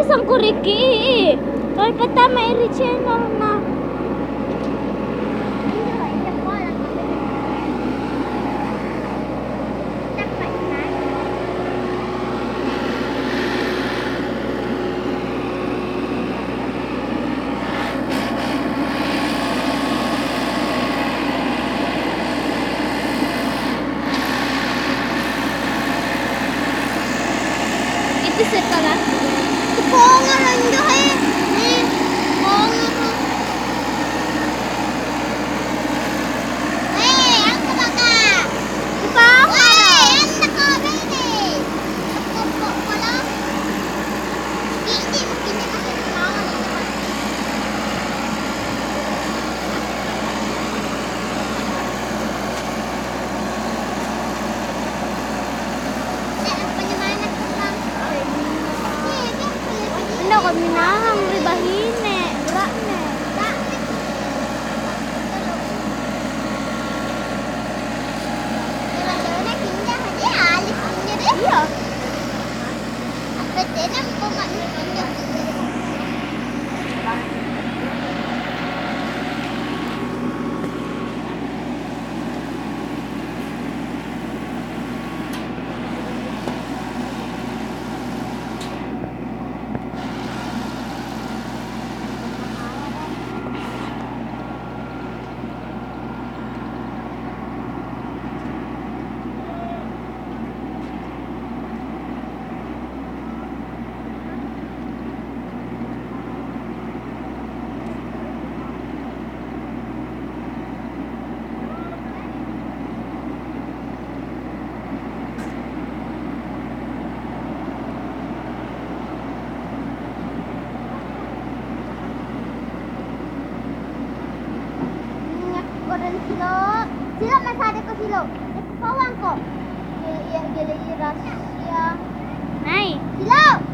isang kuriki. Kaya patama i-channel na. 있을까나? 공을 연주해. 네. 공으로. 왜? 안 가봐. 이거 왜? 안 나가. 왜 이래? 뭐라? 이게 나가는 Ano kami nahang ribahine, berakne. Jalan-jalannya pindah aja, alih punya deh. Iya. Apa tenang kok nggak pindah? Silo masih ada ke silo. Itu pawang kok. Ya, Rahasia. Hai. Silo.